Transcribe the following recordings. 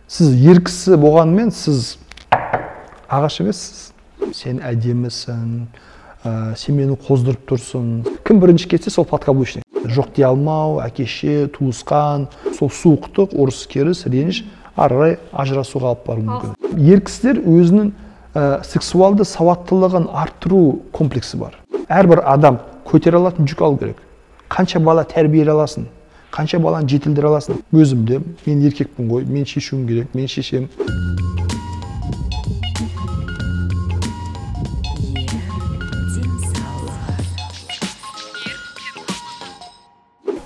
Сіз ер кісі болғанымен сіз ағаш емессіз. Сен әдемісің, сен мені қоздырып тұрсың. Кім бірінші кетсе, сол подкаблучник. Жоқ дей алмау, әкеше, туысқан, сол суықтық, ұрыс керіс, реніш ары қарай ажырасуға алып баруы мүмкін. Ер кісілер өзінің сексуалды сауаттылығын арттыру комплексі бар. Әрбір адам көтере алатын жүк алу керек. Қанша бала тәрбиелей аласың, қанша баланы жетілдіре аласың. Өзімде, мен еркекпін ғой, мен шешуім керек, мен шешем.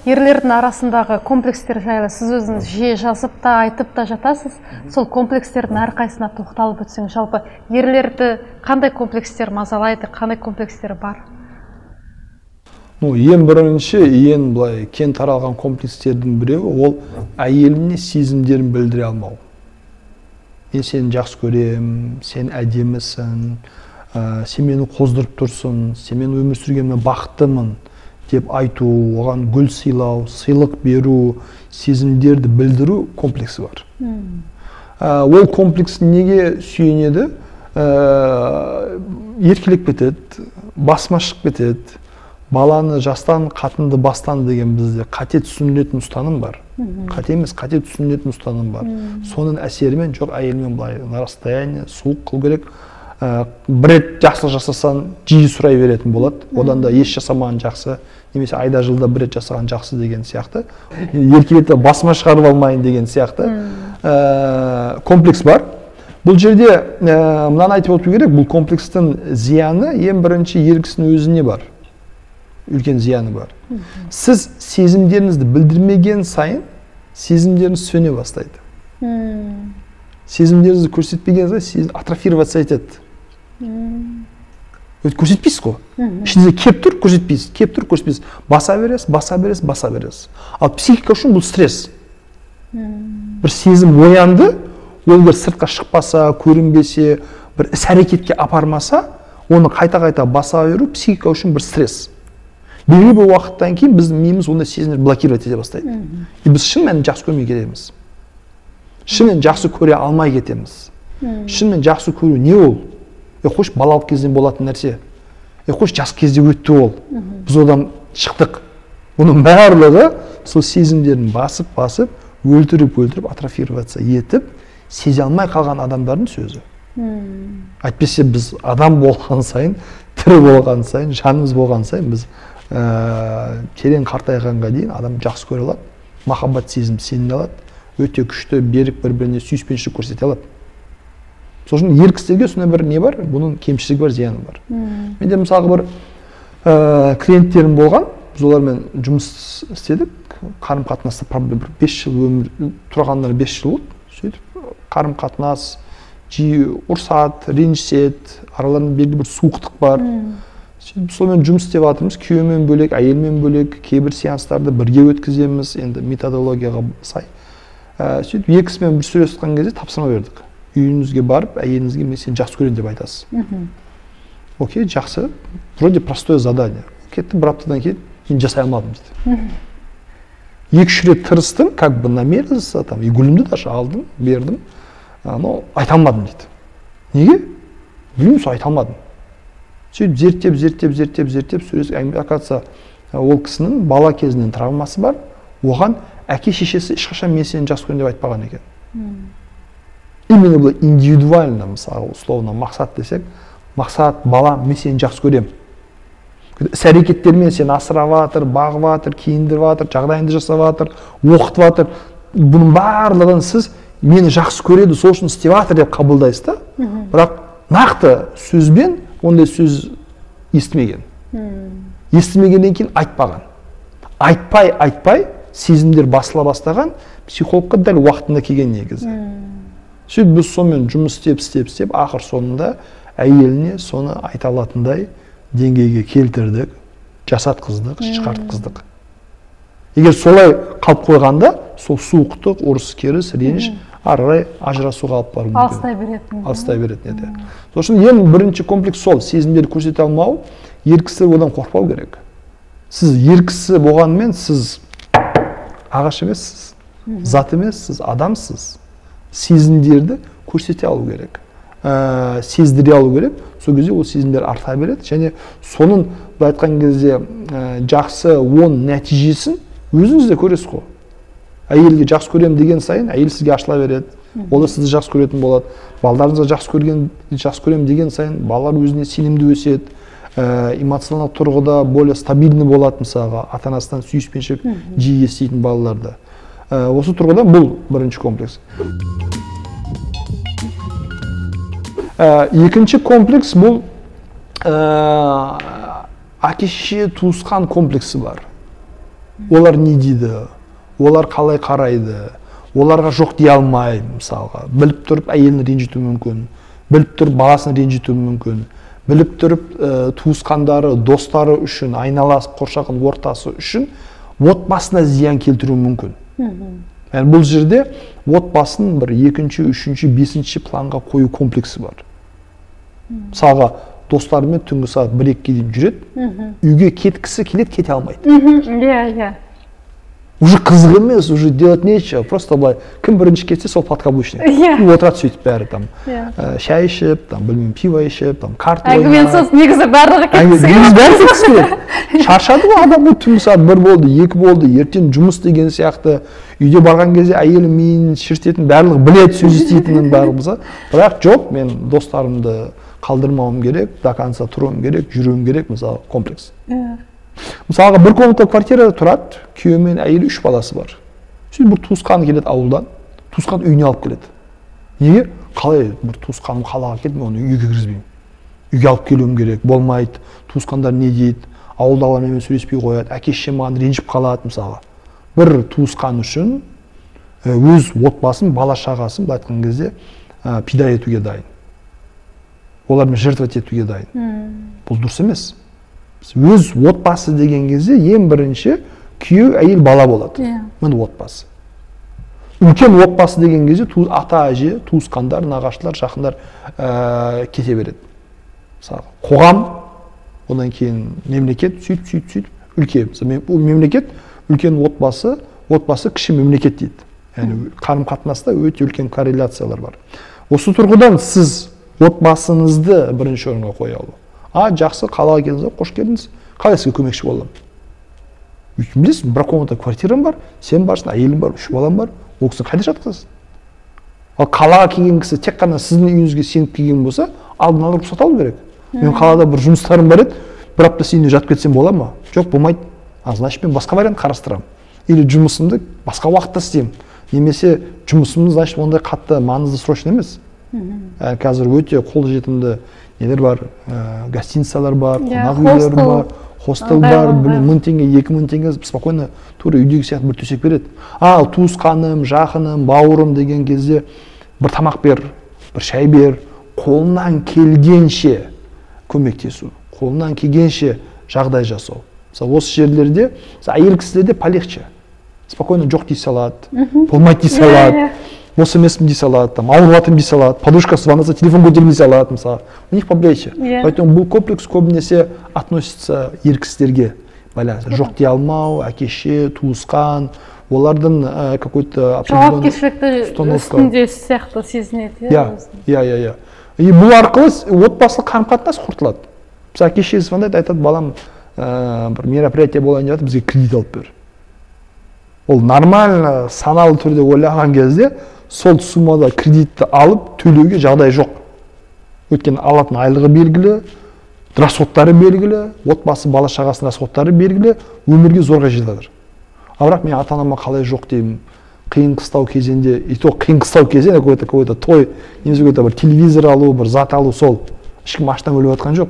Ерлердің арасындағы комплекстер жайлы сіз өзіңіз жиі жазып та, айтып та жатасыз. Сол комплекстердің әрқайсына тоқталып өтсең, жалпы ерлерді қандай комплекстер мазалайды, қандай комплекстер бар? Ең бірінші, ең былай кең таралған комплекстердің біреуі ол әйеліне сезімдерін білдіре алмау. Мен сені жақсы көрем, сен әдемісің, сен мені қоздырып тұрсың, сен мен өмір сүргеніме бақыттымын деп айту, оған гүл сыйлау, сыйлық беру, сезімдерді білдіру комплексі бар. Ол комплекс неге сүйенеді? Еркелік бітеді, басма шығып кетеді. Баланы жастан, қатынды бастан деген бізде қате түсінілетін ұстаным бар. Қате емес, қате түсінілетін ұстаным бар. Соның әсерімен жоқ әйелмен былай на расстояние, суық қыл керек. Бір рет жақсылық жасасан, жиі сұрай беретін болады. Одан да еш жасамаған жақсы, немесе айда жылда бір рет жасаған жақсы деген сияқты. Еркелетіп басыма шығарып алмайын деген сияқты комплекс бар. Бұл жерде мынаны айтып өту керек, бұл комплекстің зияны ең бірінші ер кісінің өзіне бар. Үлкен зияны бар. Сіз сезімдеріңізді білдірмеген сайын, сезімдеріңіз сөне бастайды. Сезімдеріңізді көрсетпеген сайын, сезім атрофироваться етеді. Көрсетпейсіз ғой. Ішіңізде кеп тұр, көрсетпейсіз, кеп тұр, көрсетпейсіз. Баса бересіз, баса бересіз, баса бересіз. Ал психика үшін бұл стресс. Бір сезім оянды, ол бір сыртқа шықпаса, көрінбесе, бір іс-әрекетке апармаса, оны қайта-қайта баса беру психика үшін бір стресс. Белгілі бір уақыттан кейін біздің миымыз ондай сезімдерді блокировать ете бастайды. И біз шынымен жақсы көрмей кетеміз. Шынымен жақсы көре алмай кетеміз. Шынымен жақсы көру не ол? Қош балалық кезден болатын нәрсе. Қош жас кезде өтті ол. Біз одан шықтық. Бұның барлығы сол сезімдерін басып, өлтіріп, атрофироваться етіп, сезе алмай қалған адамдардың сөзі. Әйтпесе біз адам болған сайын, тірі болған сайын, жанымыз болған сайын біз терең қартайғанға дейін адам жақсы көре алады, махаббат сезім сене алады, өте күшті берік бір-біріне сүйіспеншілік көрсете алады. Сол үшін ер кісілерге сондай бір не бар, бұның кемшілігі бар, зияны бар. Менде мысалы бір клиенттерім болған, біз олармен жұмыс істедік, қарым-қатынаста проблема 5 жыл өмір тұрғандар 5 жыл болды. Сөйтіп қарым-қатынас жиі ұрсады, ренжіседі, араларында белгілі бір суықтық бар. Сөйтіп сонымен жұмыс істеп жатырмыз, күйеумен бөлек, әйелмен бөлек, кейбір сеанстарды бірге өткіземіз, енді методологияға сай. Сөйтіп екісімен бір сөйлескен кезде тапсырма бердік. Үйіңізге барып, әйеліңізге мен сені жақсы көрем деп айтасыз. Окей, жақсы. Вроде простое задание. Кетті, бір аптадан кейін мен жасай алмадым дейді. 2-3 рет тырыстым, как бы намерился, там, и гүлімді даже алдым, бердім, но айта алмадым дейді. Неге? Білмеймін, сол айта алмадым. Сөйтіп зерттеп, сөйлесіп, оказывается, ол кісінің бала кезінен травмасы бар, оған әке шешесі ешқашан мен сені жақсы көрем деп айтпаған екен. Именно бұл индивидуально, мысалы, условно, мақсат десек, мақсат, бала, мен сені жақсы көрем. Іс-әрекеттермен сені асырап жатыр, бағып жатыр, киіндіріп жатыр, жағдайыңды жасап жатыр, оқытып жатыр. Бұның барлығын сіз мені жақсы көреді, сол үшін істеп жатыр деп қабылдайсыз да. Бірақ нақты сөзбен ондай сөз естімеген. Естімегеннен кейін айтпаған. Айтпай, сезімдер басыла бастаған, психологқа дәл уақытында келген негізі. Сөйтіп біз сонымен жұмыс істеп, ақыр соңында әйеліне соны айта алатындай деңгейге келтірдік, жасатқыздық, шығартқыздық. Егер солай қалып қойғанда, сол суықтық, ұрыс керіс, реніш ары қарай ажырасуға алып баруы мүмкін. Алыстай беретін еді. Сол үшін ең бірінші комплекс сол, сезімдерді көрсете алмау, ер кісілер одан қорықпау керек. Сіз ер кісі болғанымен сіз ағаш емессіз, зат емессіз, адамсыз. сезімдерді көрсете алу керек, сездіре алу керек. Сол кезде ол сезімдер арта береді, және соның былай айтқан кезде жақсы оң нәтижесін өзіңіз де көресіз ғой. Әйелге жақсы көрем деген сайын әйел сізге ашыла береді, ол да сізді жақсы көретін болады. Балаларыңызға жақсы көрем деген сайын балалар өзіне сенімді өседі, эмоционалдық тұрғыда более стабильный болады, мысалға ата-анасынан сүйіспеншілік жиі еститін балаларда. Осы тұрғыда бұл бірінші комплекс. Екінші комплекс бұл әке-шеше туысқан комплексі бар. Олар не дейді, олар қалай қарайды, оларға жоқ дей алмайды, мысалға. Біліп тұрып әйелін ренжітуі мүмкін, біліп тұрып баласын ренжітуі мүмкін, біліп тұрып туысқандары, достары үшін, айналасы, қоршаған ортасы үшін отбасына зиян келтіруі мүмкін. Yani бұл жерде отбасын бір екінші, үшінші, бесінші планға қою комплексі бар. Мысалға достарымен түнгі сағат 1-2-ге дейін жүреді, үйге кеткісі келеді, кете алмайды. Уже қызық емес, уже делать нечего, просто былай кім бірінші кетсе сол подкаблучник. Отырады сөйтіп бәрі там шай ішіп, там білмеймін, пиво ішіп, там карта ойнап. Әңгіменсіз негізі барлығы кеткісі келеді. Шаршады ғой адам, түнгі сағат 1 болды, 2 болды, ертең жұмыс деген сияқты. Үйде барған кезде әйелім миын шіртетін, барлығы біледі, сөз еститінін барлығы. Бірақ жоқ, мен достарымды қалдырмауым керек, до конца тұруым керек, жүруім керек, мысалы комплекс. Мысалға бір комната квартирада тұрады, күйеуі мен әйелі 3 баласы бар. Сөйтіп бір туысқаны келеді ауылдан, туысқан үйіне алып келеді. Неге? Қалай бір туысқаным қалаға келді, мен оны үйге кіргізбеймін. Үйге алып келуім керек, болмайды. Туысқандар не дейді? Ауылдағылармен сөйлеспей қояды, әке-шешем маған ренжіп қалады, мысалға. Бір туысқан үшін өз отбасын, бала шағасын былай айтқан кезде пида етуге дайын. Олармен жертвовать етуге дайын. Бұл дұрыс емес. Өз отбасы деген кезде ең бірінші күйеу, әйел, бала болады. Міне отбасы. Үлкен отбасы деген кезде ата, әже, туысқандар, нағашылар, жақындар кете береді. Қоғам, одан кейін мемлекет, сөйтіп үлкен. Мемлекет үлкен отбасы, кіші мемлекет дейді. Яғни қарым-қатынаста өте үлкен корреляциялар бар. Осы тұрғыдан сіз отбасыңызды бірінші орынға қоя алу. Жақсы, қалаға келдіңіз, қош келдіңіз, қалай сізге көмекші боламын? Білесің, бір комната квартирам бар, сен барсың, әйелім бар, 3 балам бар, ол кісіні қайда жатқызасың? Ал қалаға келген кісі тек қана сіздің үйіңізге сеніп келген болса, алдын ала рұқсат алу керек. Мен қалада бір жұмыстарым бар еді, бір апта сен үйіне жатып кетсем бола ма? Жоқ, болмайды. Значит, мен басқа вариант қарастырамын. Или жұмысымды басқа уақытта істеймін. Немесе жұмысымыз, значит, ондай қатты маңызды срочно емес. Қазір өте қолжетімді нелер бар, гостиницалар бар, қонақ үйлер бар, хостел бар, 1000 теңге, 2000 теңге спокойно тура үйдегі сияқты бір төсек береді. Ал туысқаным, жақыным, бауырым деген кезде бір тамақ бер, бір шай бер, қолынан келгенше көмектесу, қолынан келгенше жағдай жасау. Осы жерлерде әйел кісілерде полегче. Спокойно жоқ дей салады, болмайды дей салады. Бос емеспін дей салады, ауырватырмын дей салады, подружкасы звондаса телефон көтермей салады, мысалы. У них полегче. Поэтому бұл комплекс көбінесе относится ер кісілерге байланысты. Жоқ дей алмау, әке-шеше, туысқан, олардың какой-то жауапкершілікті үстінде сияқты сезінеді. Иә. И бұл арқылы отбасылық қарым-қатынас құртылады. Біз әке-шеше звондайды, айтады, балам, бір мероприятие болайын деп жатыр, бізге кредит алып бер. Ол нормально, саналы түрде ойлаған кезде сол суммада кредитті алып төлеуге жағдай жоқ. Өйткені алатын айлығы белгілі, расходтары белгілі, отбасы бала шағасының расходтары белгілі, өмірге зорға жетеді. Бірақ мен ата-анама қалай жоқ деймін. Қиын қыстау кезеңде, и то қиын қыстау кезең какой-то той, немесе какой-то бір телевизор алу, бір зат алу, сол ешкім аштан өліп жатқан жоқ.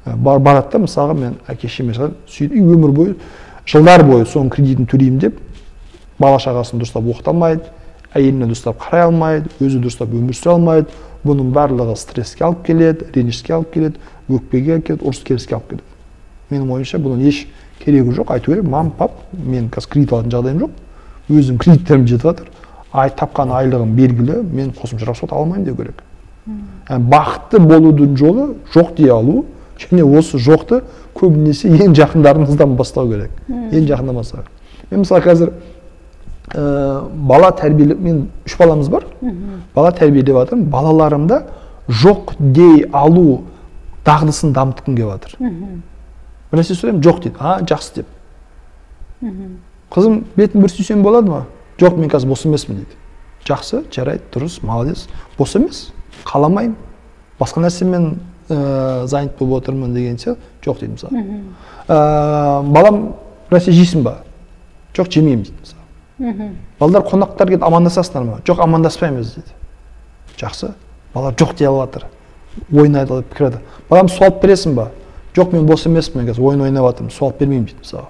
Барады да, мысалға мен әке-шешеме сөйтіп өмір бойы, жылдар бойы соның кредитін төлеймін деп, бала шағасын дұрыстап оқыта алмайды, әйеліне дұрыстап қарай алмайды, өзі дұрыстап өмір сүре алмайды. Бұның барлығы стресске алып келеді, ренішке алып келеді, өкпеге алып келеді, ұрыс керіске алып келеді. Менің ойымша бұның еш керегі жоқ. Айту керек, мам, пап, мен қазір кредит алатын жағдайым жоқ. Өзім кредиттерім жетіп жатыр. Тапқан айлығым белгілі, мен қосымша расход алмаймын деу керек. Бақытты болудың жолы жоқ дей алу, және осы жоқты көбінесе ең жақындарыңыздан бастау керек. Ең жақындан бастау. Мен мысалы қазір бала тәрбиелеп, мен 3 баламыз бар, бала тәрбиелеп жатырмын, балаларымда жоқ дей алу дағдысын дамытқым келіп жатыр. Бір нәрсе сұраймын, жоқ дейді, жақсы деп. Қызым, бетін бір сүйсем болады ма? Жоқ, мен қазір бос емеспін дейді. Жақсы, жарайды, дұрыс, молодец. Бос емес, қаламаймын. Басқа нәрсемен занят болып отырмын дегенше, жоқ дейді мысалы. Балам, бір нәрсе жейсің ба? Жоқ, жемеймін дейді мысалы. Балдар қонақтар келіп амандасасыңдар ма? Жоқ, амандаспаймыз дейді. Жақсы, балалар жоқ дей алып жатыр. Ойын айтып пікір айтады. Балам, су алып бересің ба? Жоқ, мен бос емеспін, мен қазір ойын ойнап жатырмын, су алып бермеймін дейді мысалы.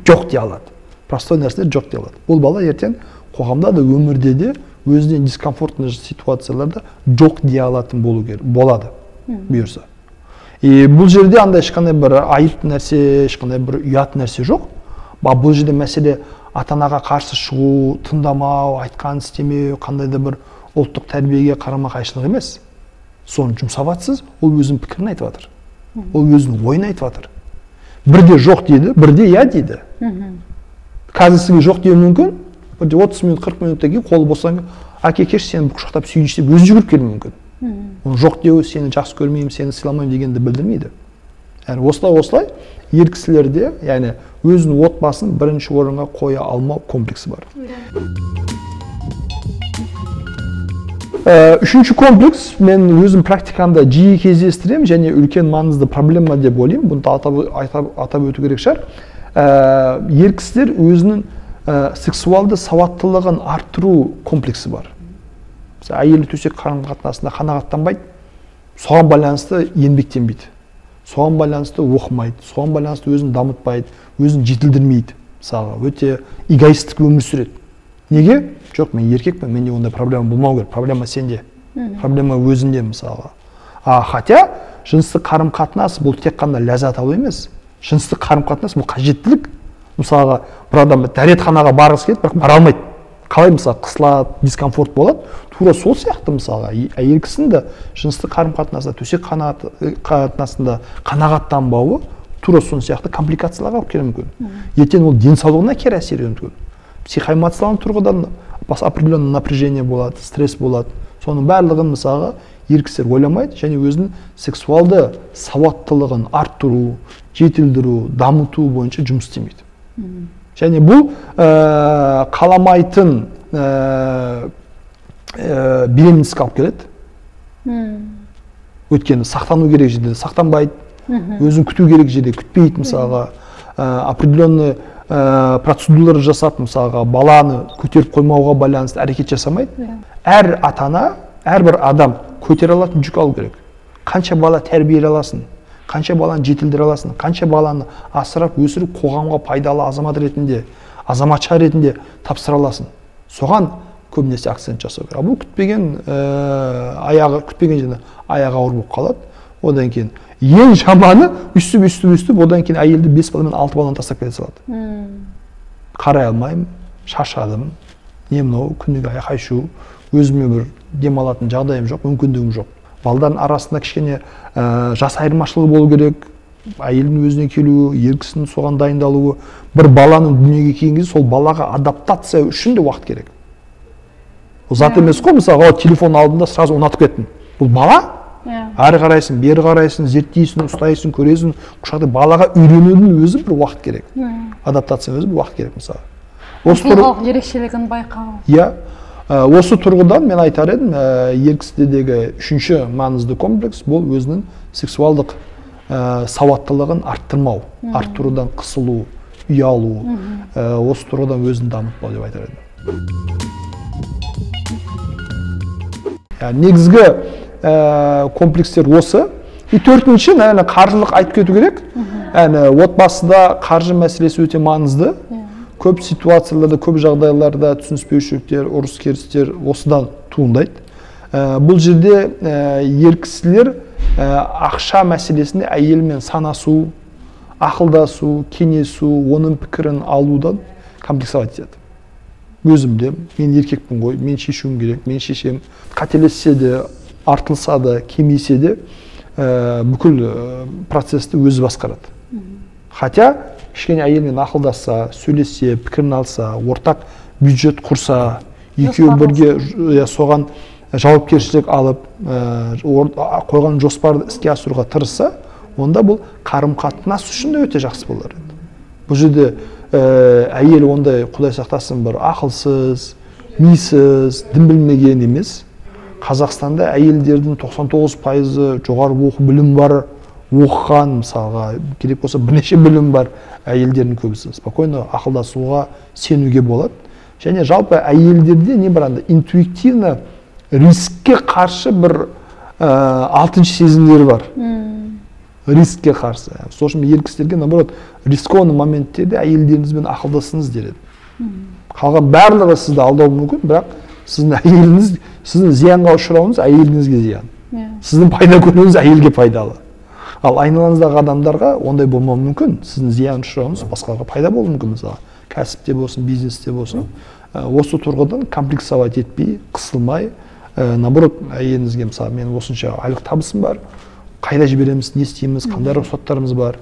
Жоқ дей алады. Простой нәрселер жоқ дей алады. Бұл бала ертең қоғамда да, өмірде де, өзіне дискомфортный ситуацияларда жоқ дей алатын болады бұйырса. Бұл жерде андай ешқандай бір айып нәрсе, ешқандай бір ұят нәрсе жоқ. Бұл жерде мәселе ата-анаға қарсы шығу, тыңдамау, айтқан істемеу, қандай да бір ұлттық тәрбиеге қарама қайшылық емес. Соны жұмсап жатсыз, ол өзінің пікірін айтып жатыр. Ол өзінің ойын айтып жатыр. Бірде жоқ дейді, бірде иә дейді. Қазір сізге жоқ деуі мүмкін, бірде 30 минут, 40 минуттан кейін қолы босаған, әке кеш сені құшақтап сүйінші деп өзі жүгіріп келуі мүмкін. Оны жоқ деу, сені жақсы көрмеймін, сені сыйламаймын дегенді білдірмейді. Яғни осылай ер кісілерде, яғни өзінің отбасын бірінші орынға қоя алмау комплексі бар. Үшінші комплекс мен өзім практикамда жиі кездестіремін және үлкен маңызды проблема деп ойлаймын. Бұны атап өту керек шығар. Ер кісілер өзінің сексуалды сауаттылығын арттыру комплексі бар. Әйелі төсек қарым-қатынасында қанағаттанбайды, соған байланысты еңбектенбейді, соған байланысты оқымайды, соған байланысты өзін дамытпайды, өзін жетілдірмейді. Мысалға, өте эгоистік өмір сүреді. Неге? Жоқ, мен еркекпін, менде ондай проблема болмау керек. Проблема сенде, проблема өзінде мысалға. Хотя жыныстық қарым-қатынас бұл тек қана ләззат алу емес. Жыныстық қарым-қатынас бұл қажеттілік. Мысалға, бір адам дәретханаға барғысы келеді, бірақ бара алмайды. Қалай мысалы қысылады, дискомфорт болады. Тура сол сияқты мысалға әйел кісінің де жыныстық қарым-қатынасында, төсек қатынасында қанағаттанбауы тура сол сияқты компликацияларға алып келуі мүмкін. Ертең ол денсаулығына кері әсер етуі мүмкін. Психоэмоционалдық тұрғыдан определенный напряжение болады, стресс болады. Соның барлығын мысалға ер кісілер ойламайды және өзінің сексуалды сауаттылығын арттыру, жетілдіру, дамыту бойынша жұмыс істемейді. Және бұл қаламайтын беременностьқа алып келеді. Өйткені сақтану керек жерде сақтанбайды, өзін күту керек жерде күтпейді мысалға, определенный процедуралар жасап мысалға баланы көтеріп қоймауға байланысты әрекет жасамайды. Әр ата-ана, әрбір адам көтере алатын жүк алу керек. Қанша бала тәрбиелей аласың, қанша баланы жетілдіре аласың, қанша баланы асырап өсіріп қоғамға пайдалы азамат ретінде, азаматша ретінде тапсыра аласың. Соған көбінесе акцент жасау керек. Бұл күтпеген жерде аяғы ауыр болып қалады. Одан кейін ең жаманы үстіп, одан кейін әйелді 5 бала мен 6 баланы тастап кете салады. Қарай алмаймын, шаршадым, не мынау, күніге айқай-шу, өзіме бір демалатын жағдайым жоқ, мүмкіндігім жоқ. Балдардың арасында кішкене жас айырмашылығы болу керек, әйелдің өзіне келуі, ер кісінің соған дайындалуы, бір баланың дүниеге келген кезде сол балаға адаптация үшін де уақыт керек. Бұл зат емес қой, мысалы, телефон алдында сразу ұнатып кеттім. Бұл бала, әрі қарайсың, бері қарайсың, зерттейсің, ұстайсың, көресің, құшақта балаға үйренудің өзі бір уақыт керек. Адаптацияның өзі бір уақыт керек мысалы. Тұлғалық ерекшелігін байқау. Иә. Осы тұрғыдан мен айтар едім, ер кісідегі үшінші маңызды комплекс бұл өзінің сексуалдық сауаттылығын арттырмау, арттырудан қысылу, ұялу, осы тұрғыдан өзін дамытпау деп айтар едім. Негізгі комплекстер осы. И төртінші, қаржылық айтып кету керек. Отбасыда қаржы мәселесі өте маңызды. Көп ситуацияларда, көп жағдайларда түсініспеушіліктер, ұрыс-керістер осыдан туындайды. Бұл жерде ер кісілер ақша мәселесінде әйелмен санасу, ақылдасу, кеңесу, оның пікірін алудан комплексовать етеді. Өзімде, мен еркекпін ғой, мен шешуім керек, мен шешем. Қателессе де, артылса да, кемейсе де, бүкіл процесті өзі басқарады. Хотя кішкене әйелмен ақылдасса, сөйлессе, пікірін алса, ортақ бюджет құрса, екеуі бірге соған жауапкершілік алып, қойған жоспарды іске асыруға тырысса, онда бұл қарым-қатынас үшін де өте жақсы болар еді. Бұл жерде әйел ондай, Құдай сақтасын, бір ақылсыз, мисіз, дін білмеген емес. Қазақстанда әйелдердің 99% жоғары оқу білім бар, оқыған, мысалға, керек болса бірнеше білім бар әйелдердің көбісі. Спокойно ақылдасуға сенуге болады. Және жалпы әйелдерде не бар анда, интуитивно рискке қарсы бір алтыншы сезімдері бар. Рискке қарсы. Сол үшін ер кісілерге, наоборот, рискованный моменттерде әйелдеріңізбен ақылдасыңыз дер едім. Қалған барлығы сізді алдауы мүмкін, бірақ сіздің әйеліңіз, сіздің зиянға ұшырауыңыз әйеліңізге зиян. Сіздің пайда көруіңіз әйелге пайдалы. Ал айналаңыздағы адамдарға ондай болмауы мүмкін. Сіздің зиян ұшырауыңыз басқаларға пайда болуы мүмкін, мысалы, кәсіпте болсын, бизнесте болсын. Осы тұрғыдан комплексовать етпей, қысылмай, наоборот, әйеліңізге, мысалы, мен осынша айлық табысым бар, қайда жібереміз, не істейміз, қандай рұқсаттарымыз бар.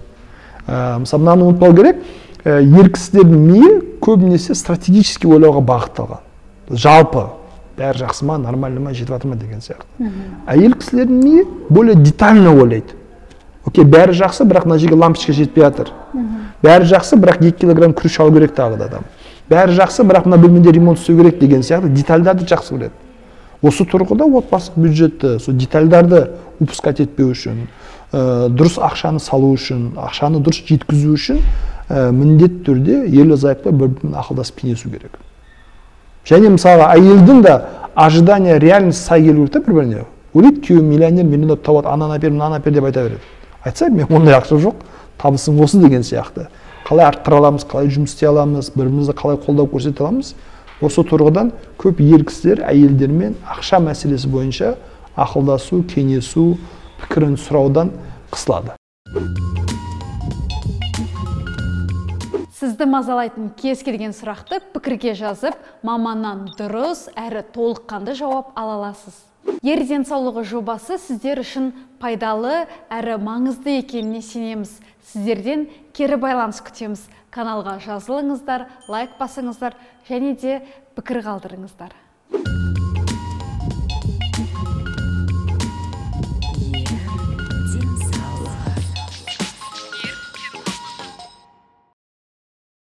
Мысалы, мынаны ұмытпау керек, ер кісілердің миы көбінесе стратегически ойлауға бағытталған. Жалпы, бәрі жақсы ма, нормально ма, жетіп жатыр ма деген сияқты. Әйел кісілердің миы более детально ойлайды. Окей, бәрі жақсы, бірақ мына жерге лампочка жетпей жатыр. Бәрі жақсы, бірақ 2 килограмм күріш алу керек тағы да адам. Бәрі жақсы, бірақ мына бөлмеде ремонт істеу керек деген сияқты детальдарды жақсы көреді. Осы тұрғыда отбасылық бюджетті, сол детальдарды упускать етпеу үшін, дұрыс ақшаны салу үшін, ақшаны дұрыс жеткізу үшін міндетті түрде ерлі-зайыпты бір-бірімен ақылдасып кеңесу керек. Және мысалы әйелдің де ожидания реальность сай келу керек бір-біріне. Ойлайды, күйеуім миллионер, миллиондап табады, ананы апер, мынаны апер деп айта береді. Айтса, мен ондай ақша жоқ, табысым осы деген сияқты. Қалай арттыра аламыз, қалай жұмыс істей аламыз, бірімізді қалай қолдау көрсете аламыз. Осы тұрғыдан көп ер кісілер әйелдермен ақша мәселесі бойынша ақылдасу, кеңесу, пікірін сұраудан қысылады. Сізді мазалайтын кез келген сұрақты пікірге жазып, маманнан дұрыс әрі толыққанды жауап ала аласыз. Ер денсаулығы жобасы сіздер үшін пайдалы әрі маңызды екеніне сенеміз. Сіздерден кері байланыс күтеміз. Каналға жазылыңыздар, лайк басыңыздар және де пікір қалдырыңыздар.